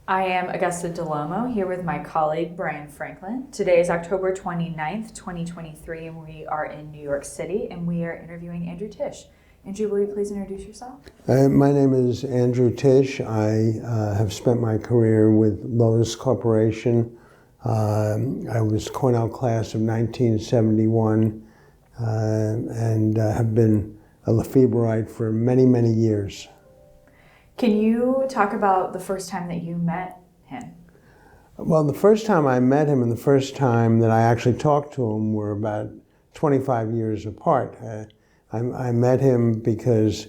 I am Augusta DeLomo here with my colleague Brian Franklin. Today is October 29th, 2023, and we are in New York City, and we are interviewing Andrew Tisch. Andrew, will you please introduce yourself? My name is Andrew Tisch. I have spent my career with Lowe's Corporation. I was Cornell class of 1971 and have been a LaFeberite for many, many years. Can you talk about the first time that you met him? Well, the first time I met him and the first time that I actually talked to him were about 25 years apart. I met him because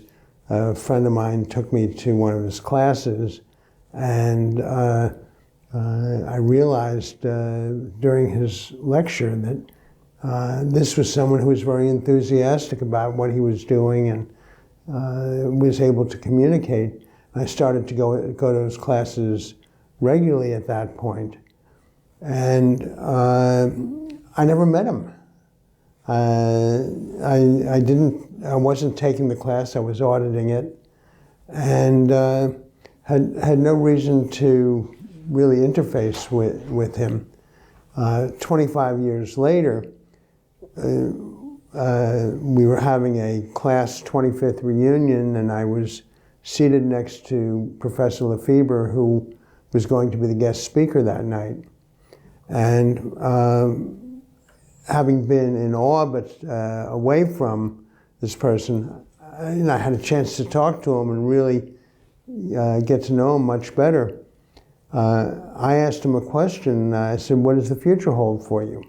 a friend of mine took me to one of his classes, and I realized during his lecture that this was someone who was very enthusiastic about what he was doing and was able to communicate. I started to go to his classes regularly at that point, and I never met him. I wasn't taking the class, I was auditing it, and had no reason to really interface with him. 25 years later, we were having a class 25th reunion, and I was seated next to Professor LaFeber, who was going to be the guest speaker that night. And having been in awe but away from this person, I had a chance to talk to him and really get to know him much better. I asked him a question. I said, "What does the future hold for you?"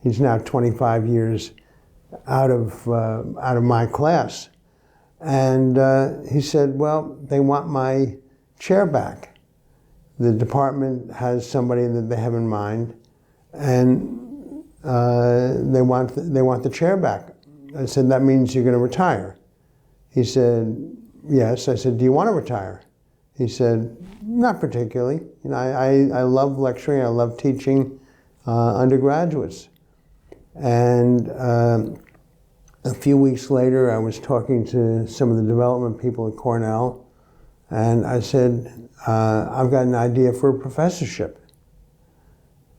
He's now 25 years out of my class. And he said, "Well, they want my chair back. The department has somebody that they have in mind, and they want the chair back." I said, "That means you're going to retire." He said, "Yes." I said, "Do you want to retire?" He said, "Not particularly. You know, I love lecturing. I love teaching undergraduates." And a few weeks later, I was talking to some of the development people at Cornell, and I said, "I've got an idea for a professorship.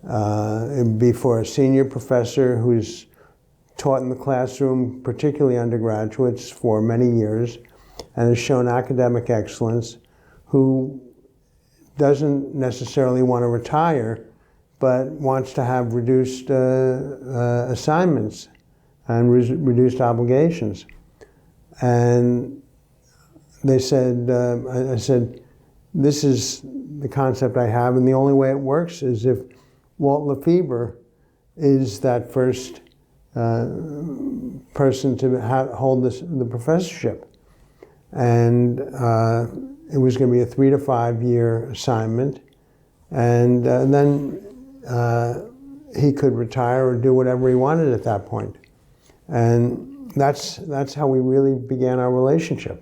It'd be for a senior professor who's taught in the classroom, particularly undergraduates, for many years, and has shown academic excellence, who doesn't necessarily want to retire, but wants to have reduced assignments and reduced obligations." And they said, I said, "This is the concept I have, and the only way it works is if Walt LaFeber is that first person to hold the professorship." And it was going to be a 3 to 5 year assignment, and then he could retire or do whatever he wanted at that point. And that's how we really began our relationship.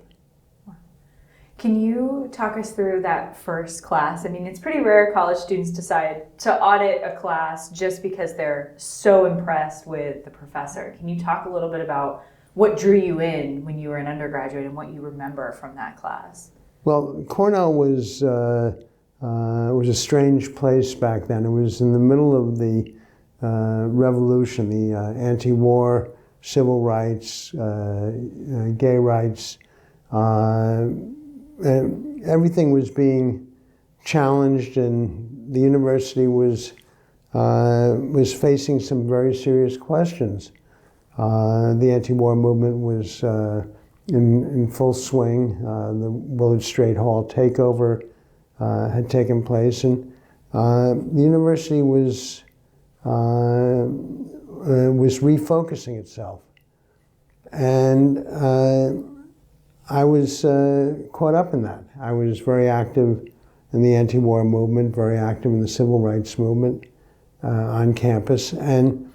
Can you talk us through that first class? I mean, it's pretty rare college students decide to audit a class just because they're so impressed with the professor. Can you talk a little bit about what drew you in when you were an undergraduate and what you remember from that class? Well, Cornell was a strange place back then. It was in the middle of the revolution, the anti-war, civil rights, gay rights. Everything was being challenged, and the university was facing some very serious questions. The anti-war movement was in full swing. The Willard Straight Hall takeover had taken place, and the university was refocusing itself. And I was caught up in that. I was very active in the anti-war movement, very active in the civil rights movement on campus, and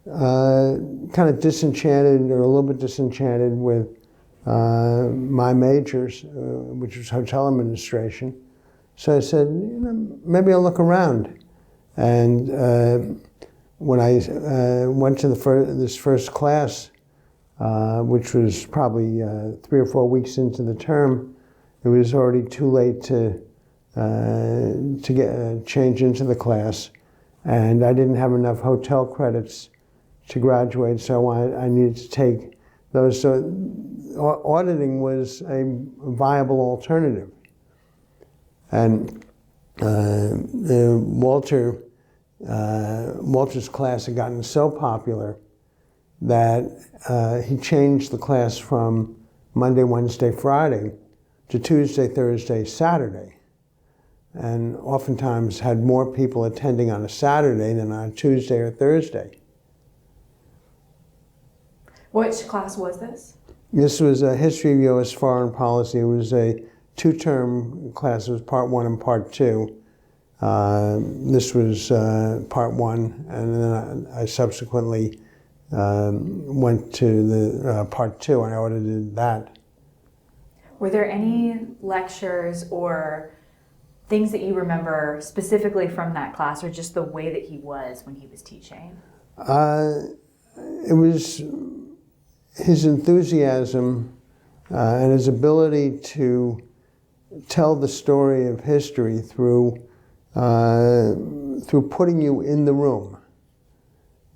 kind of disenchanted, or a little bit disenchanted, with my majors, which was hotel administration. So I said, maybe I'll look around. And when I went to this first class, which was probably 3 or 4 weeks into the term, it was already too late to to get change into the class, and I didn't have enough hotel credits to graduate, so I needed to take those. So auditing was a viable alternative. And Walter's class had gotten so popular that he changed the class from Monday, Wednesday, Friday to Tuesday, Thursday, Saturday. And oftentimes had more people attending on a Saturday than on a Tuesday or Thursday. Which class was this? This was a history of U.S. foreign policy. It was a two-term class. It was part 1 and part 2. This was part 1, and then I subsequently went to the part 2, and I audited that. Were there any lectures or things that you remember specifically from that class, or just the way that he was when he was teaching? It was his enthusiasm and his ability to tell the story of history through putting you in the room.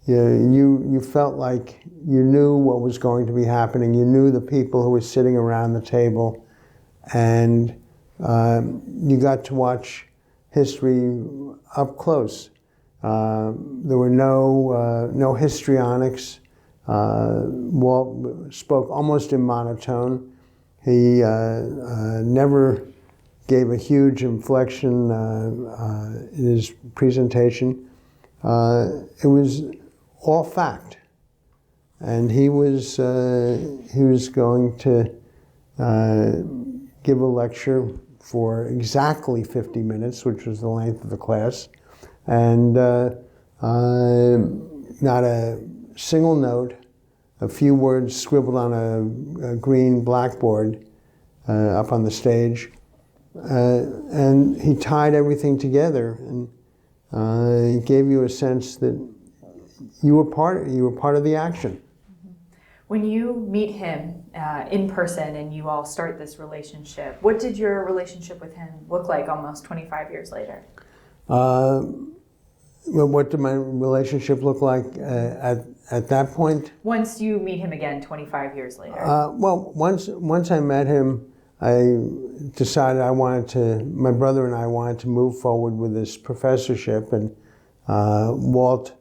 You felt like you knew what was going to be happening. You knew the people who were sitting around the table, and you got to watch history up close. There were no histrionics. Walt spoke almost in monotone. He never gave a huge inflection in his presentation. It was all fact, and he was going to give a lecture for exactly 50 minutes, which was the length of the class, and not a single note, a few words scribbled on a green blackboard up on the stage, and he tied everything together, and he gave you a sense that you were part of the action. When you meet him in person and you all start this relationship, what did your relationship with him look like almost 25 years later? What did my relationship look like at that point? Once you meet him again 25 years later. Well, once I met him, I decided my brother and I wanted to move forward with this professorship, and Walt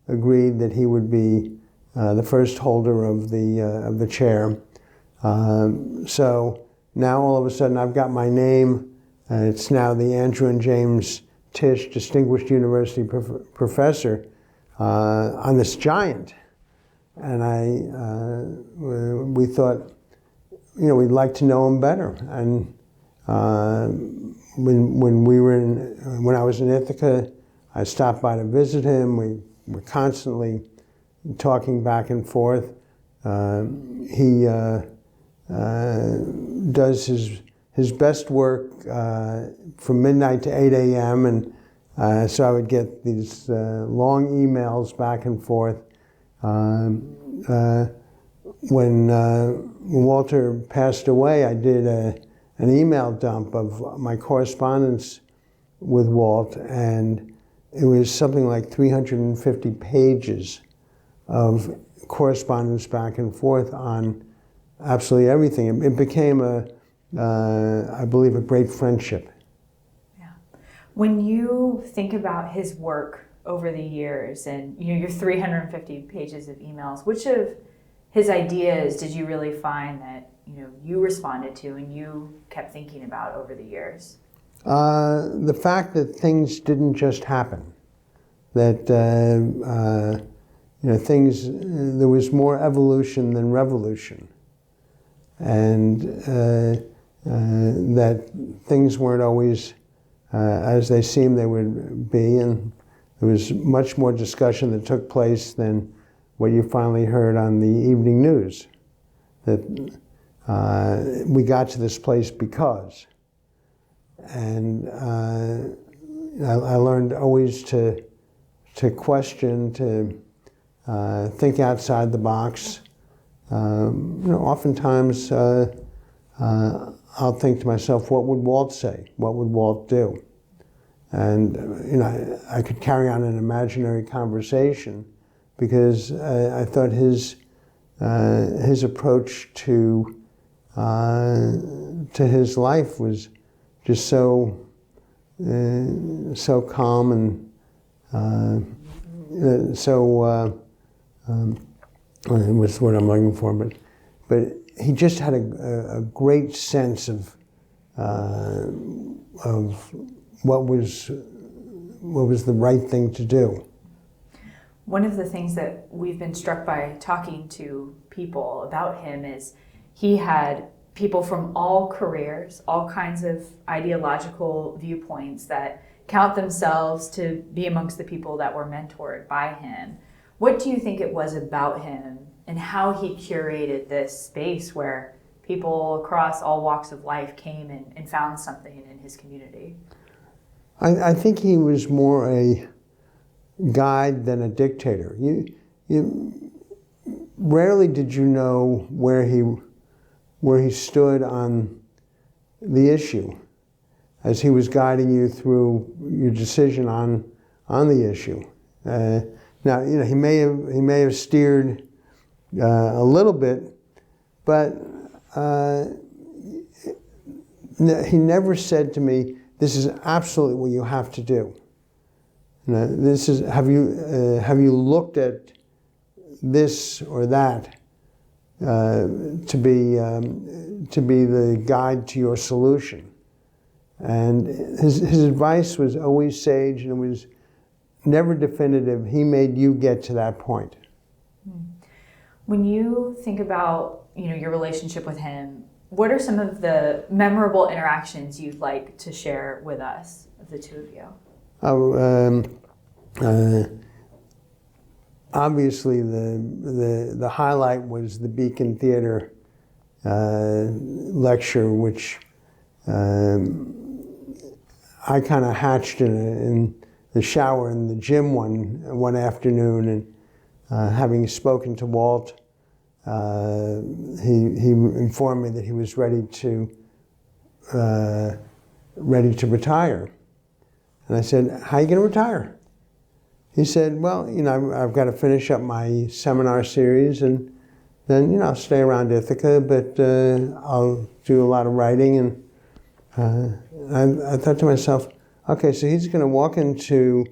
agreed that he would be the first holder of the chair. So now all of a sudden I've got my name. It's now the Andrew and James Tisch Distinguished University Professor on this giant. And we thought, we'd like to know him better. And when I was in Ithaca, I stopped by to visit him. We were constantly talking back and forth. He does his best work from midnight to 8 a.m. and so I would get these long emails back and forth. When Walter passed away, I did an email dump of my correspondence with Walt, and it was something like 350 pages of correspondence back and forth on absolutely everything. It became I believe, a great friendship. Yeah. When you think about his work over the years and your 350 pages of emails, which of his ideas did you really find that you responded to and you kept thinking about over the years? The fact that things didn't just happen, that things, there was more evolution than revolution, and that things weren't always as they seemed they would be, and there was much more discussion that took place than what you finally heard on the evening news, that we got to this place because. And I learned always to question, to think outside the box. Oftentimes I'll think to myself, what would Walt say? What would Walt do? And I could carry on an imaginary conversation because I thought his approach to his life was just so calm and what's the word I'm looking for, but he just had a great sense of what was the right thing to do. One of the things that we've been struck by talking to people about him is he had people from all careers, all kinds of ideological viewpoints that count themselves to be amongst the people that were mentored by him. What do you think it was about him and how he curated this space where people across all walks of life came and found something in his community? I think he was more a guide than a dictator. You rarely did you know where he stood on the issue as he was guiding you through your decision on the issue. Now, he may have steered a little bit, but he never said to me, "This is absolutely what you have to do." This is have you looked at this or that to be the guide to your solution? And his advice was always sage, and it was never definitive. He made you get to that point. When you think about your relationship with him, what are some of the memorable interactions you'd like to share with us, of the two of you? Obviously, the highlight was the Beacon Theater lecture, which I kind of hatched in the shower in the gym one afternoon, and having spoken to Walt, he informed me that he was ready to retire. And I said, "How are you going to retire?" He said, "Well, I've got to finish up my seminar series, and then, I'll stay around Ithaca, but I'll do a lot of writing." And I thought to myself, okay, so he's going to walk into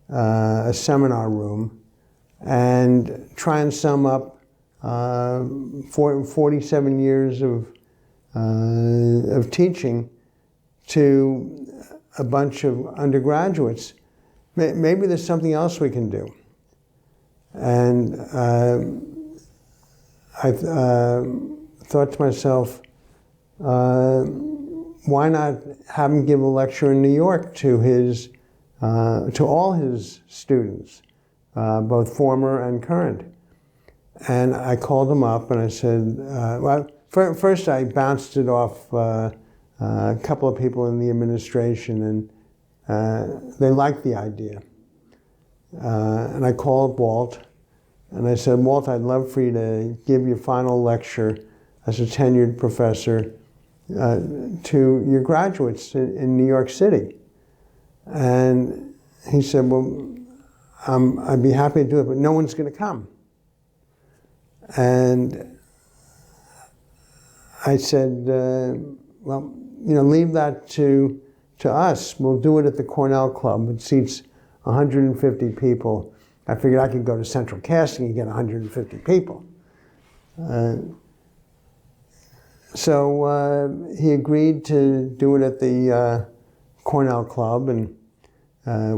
a seminar room and try and sum up 47 years of teaching to a bunch of undergraduates. Maybe there's something else we can do. And I thought to myself, why not have him give a lecture in New York to all his students, both former and current? And I called him up and I said, first I bounced it off a couple of people in the administration, and they liked the idea. And I called Walt and I said, "Walt, I'd love for you to give your final lecture as a tenured professor to your graduates in New York City." And he said, "Well, I'd be happy to do it, but no one's going to come." And I said, "Well, leave that to us. We'll do it at the Cornell Club. It seats 150 people. I figured I could go to Central Casting and get 150 people. So he agreed to do it at the Cornell Club, and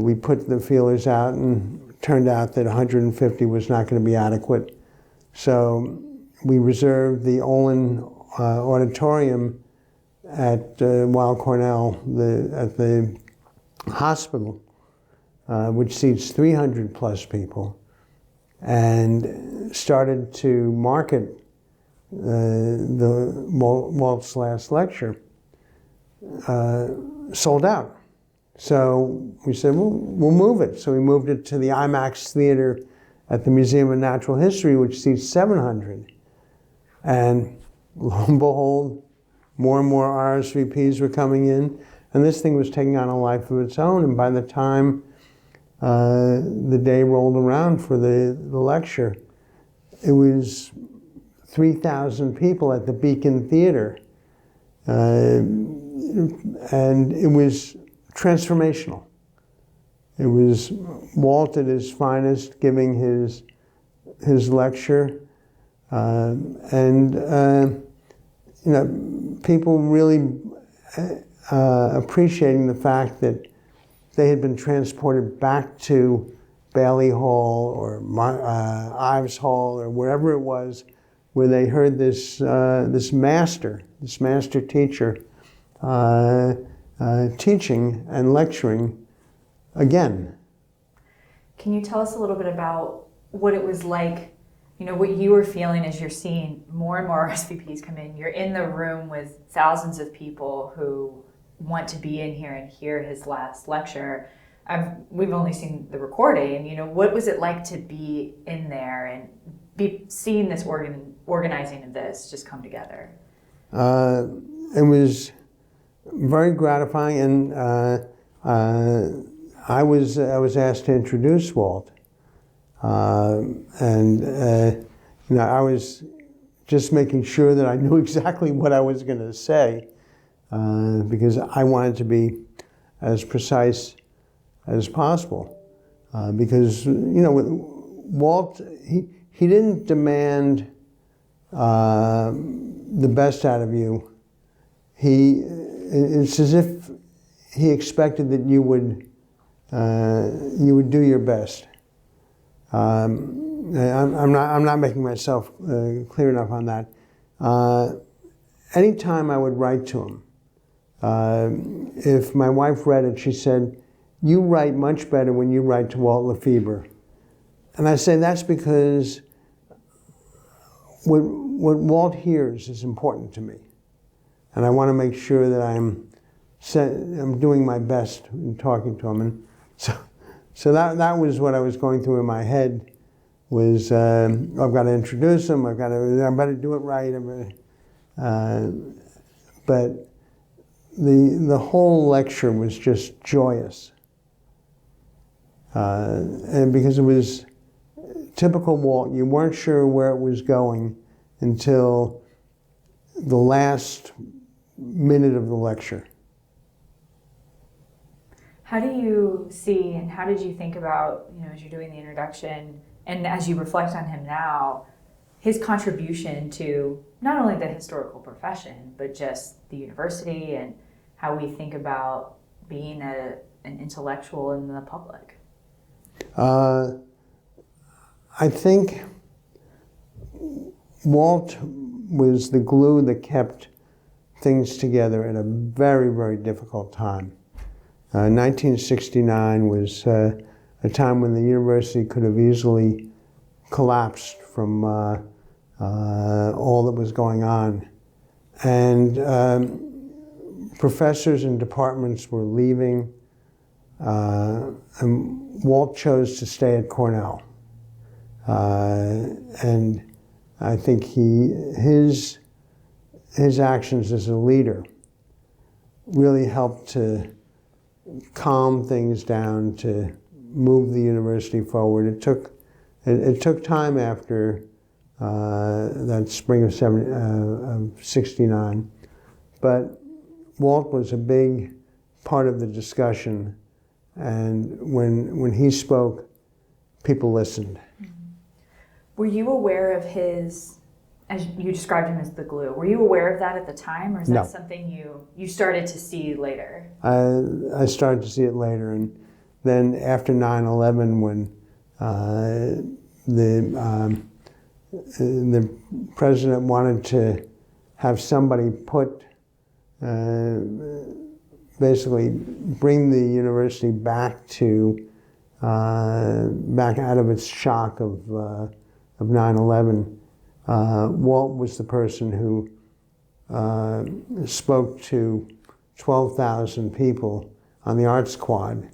we put the feelers out, and it turned out that 150 was not going to be adequate. So we reserved the Olin Auditorium at Weill Cornell, at the hospital, which seats 300 plus people, and started to market the Walt's last lecture. Sold out. So we said, well, we'll move it. So we moved it to the IMAX Theater at the Museum of Natural History, which seats 700. And lo and behold, more and more RSVPs were coming in, and this thing was taking on a life of its own. And by the time the day rolled around for the lecture, it was 3,000 people at the Beacon Theater. And it was transformational. It was Walt at his finest giving his lecture. People really appreciating the fact that they had been transported back to Bailey Hall or Ives Hall or wherever it was, where they heard this master teacher teaching and lecturing again. Can you tell us a little bit about what it was like, what you were feeling as you're seeing more and more RSVPs come in? You're in the room with thousands of people who want to be in here and hear his last lecture. We've only seen the recording. What was it like to be in there and be seeing this organizing of this just come together? It was very gratifying, and I was asked to introduce Walt, and I was just making sure that I knew exactly what I was going to say, because I wanted to be as precise as possible, because Walt, he didn't demand the best out of you. It's as if he expected that you would do your best. I'm not making myself clear enough on that. Anytime I would write to him, if my wife read it, she said, "You write much better when you write to Walt LaFeber." And I say that's because what Walt hears is important to me. And I want to make sure that I'm doing my best in talking to him. And so that was what I was going through in my head, was I've got to introduce him, I better do it right. But the whole lecture was just joyous. And because it was typical Walt, you weren't sure where it was going until the last minute of the lecture. How do you see, and how did you think about, as you're doing the introduction, and as you reflect on him now, his contribution to not only the historical profession, but just the university and how we think about being an intellectual in the public? I think Walt was the glue that kept things together at a very, very difficult time. 1969 was a time when the university could have easily collapsed from all that was going on. And professors and departments were leaving, and Walt chose to stay at Cornell. And I think his actions as a leader really helped to calm things down, to move the university forward. It took time after that spring of '69, but Walt was a big part of the discussion, and when he spoke, people listened. Were you aware of his, as you described him as the glue, were you aware of that at the time, or is that something you started to see later? I started to see it later, and then after 9/11, when the president wanted to have somebody basically bring the university back out of its shock of 9/11. Walt was the person who spoke to 12,000 people on the art squad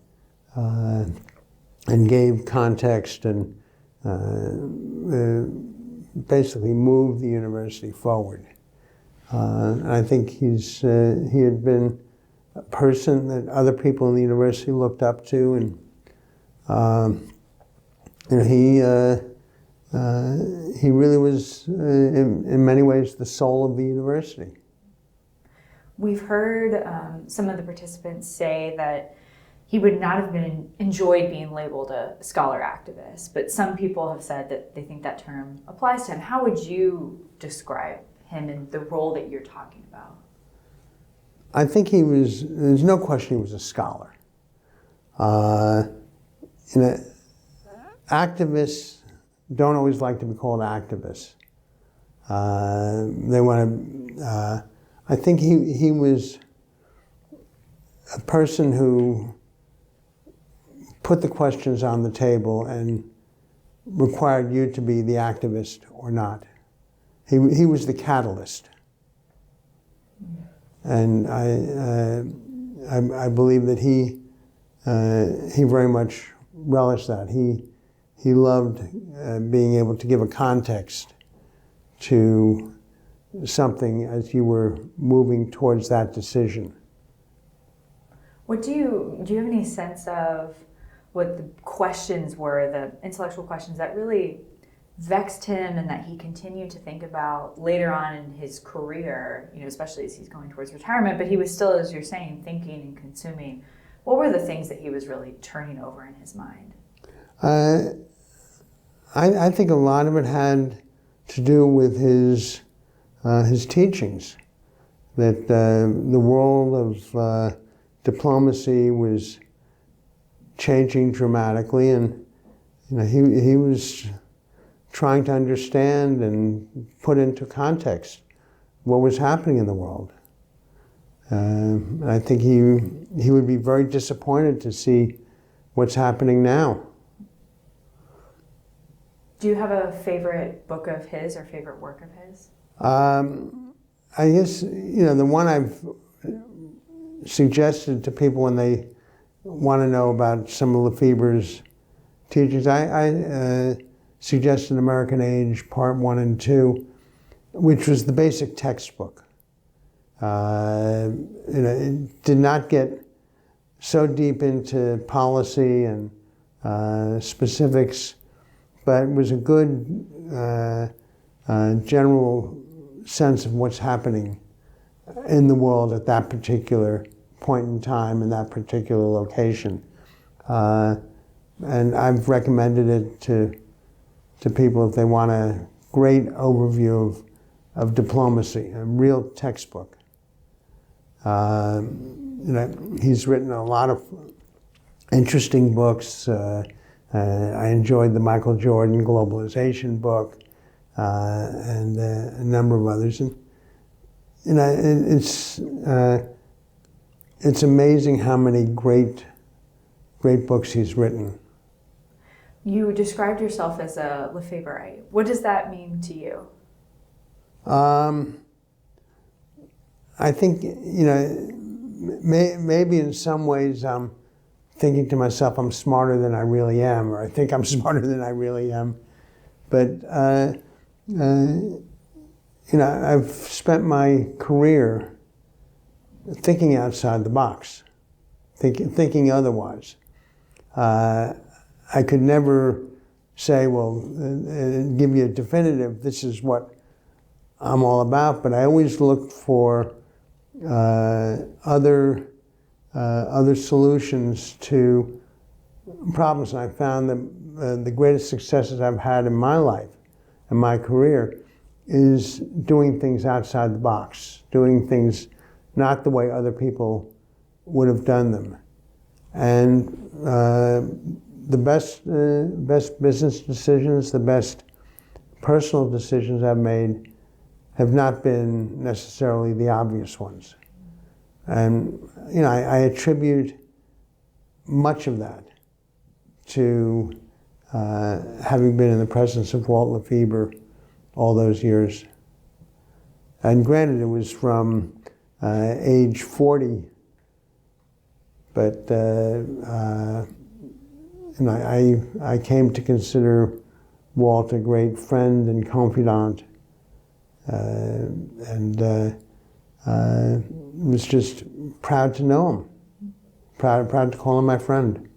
and gave context and basically moved the university forward. And I think he had been a person that other people in the university looked up to, and he really was, in many ways, the soul of the university. We've heard some of the participants say that he would not have enjoyed being labeled a scholar activist, but some people have said that they think that term applies to him. How would you describe him and the role that you're talking about? I think there's no question he was a scholar. Activists don't always like to be called activists. They want to, I think he was a person who put the questions on the table and required you to be the activist or not. He was the catalyst. And I believe that he very much relished that. He loved being able to give a context to something as you were moving towards that decision. Do you have any sense of what the questions were, the intellectual questions that really vexed him and that he continued to think about later on in his career, especially as he's going towards retirement, but he was still, as you're saying, thinking and consuming? What were the things that he was really turning over in his mind? I think a lot of it had to do with his teachings, that the world of diplomacy was changing dramatically, and he was trying to understand and put into context what was happening in the world. I think he would be very disappointed to see what's happening now. Do you have a favorite book of his or favorite work of his? I guess, the one I've suggested to people when they want to know about some of LaFeber's teachings, I suggested American Age Part 1 and 2, which was the basic textbook. It did not get so deep into policy and specifics, but it was a good general sense of what's happening in the world at that particular point in time in that particular location. And I've recommended it to people if they want a great overview of diplomacy, a real textbook. He's written a lot of interesting books. I enjoyed the Michael Jordan Globalization book and a number of others. And it's amazing how many great books he's written. You described yourself as a LaFeberite. What does that mean to you? I think, maybe in some ways I'm thinking to myself I'm smarter than I really am, or I think I'm smarter than I really am. But, I've spent my career thinking outside the box, thinking otherwise. I could never say, well, give you a definitive, this is what I'm all about, but I always looked for other solutions to problems. And I found that the greatest successes I've had in my life, in my career, is doing things outside the box, doing things not the way other people would have done them. And the best business decisions, the best personal decisions I've made have not been necessarily the obvious ones. And, I attribute much of that to having been in the presence of Walt LaFeber all those years. And granted, it was from age 40, but I came to consider Walt a great friend and confidant. and was just proud to know him, proud to call him my friend.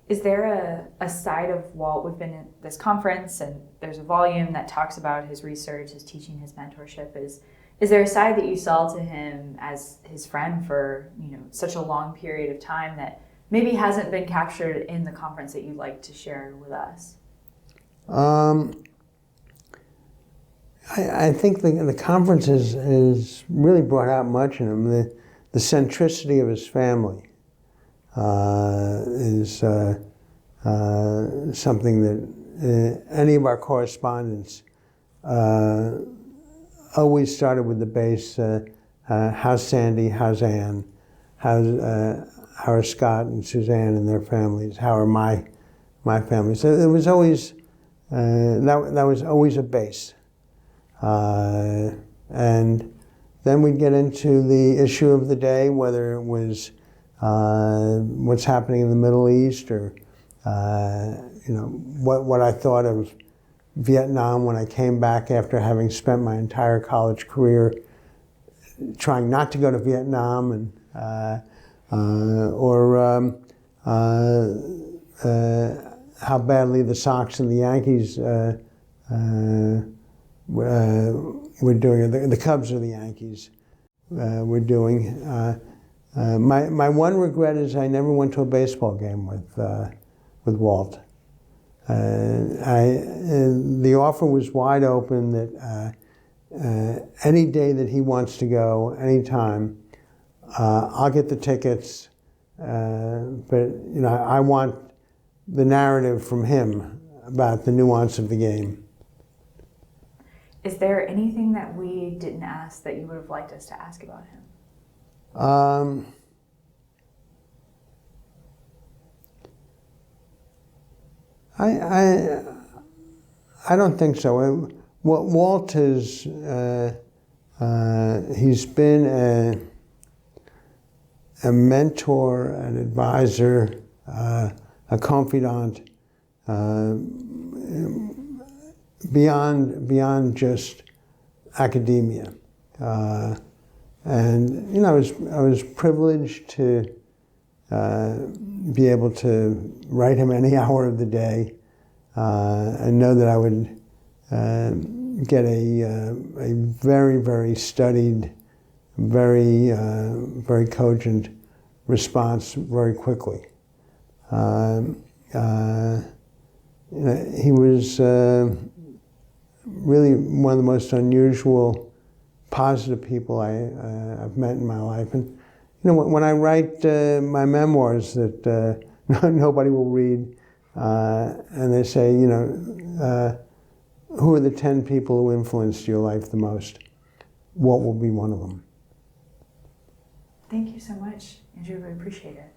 Is there a side of Walt? We've been at this conference, and there's a volume that talks about his research, his teaching, his mentorship. Is there a side that you saw to him as his friend for such a long period of time that maybe hasn't been captured in the conference that you'd like to share with us? I think the conference has really brought out much in him. The centricity of his family is something that any of our correspondents always started with the base, how's Sandy, how's Ann, how are Scott and Suzanne and their families, how are my family. So it was always, that was always a base. And then we'd get into the issue of the day, whether it was what's happening in the Middle East, or what I thought of Vietnam when I came back after having spent my entire college career trying not to go to Vietnam, and how badly the Sox and the Yankees were doing, the Cubs or the Yankees were doing. My one regret is I never went to a baseball game with Walt. The offer was wide open that any day that he wants to go, anytime, I'll get the tickets. But I want the narrative from him about the nuance of the game. Is there anything that we didn't ask that you would have liked us to ask about him? I don't think so. Walt is, he's been a mentor, an advisor, a confidant, beyond just academia. And I was privileged to be able to write him any hour of the day, and know that I would get a very, very studied, very cogent response very quickly. He was really one of the most unusual, positive people I've met in my life. And when I write my memoirs that nobody will read, and they say, who are the 10 people who influenced your life the most? Walt will be one of them. Thank you so much, Andrew. I appreciate it.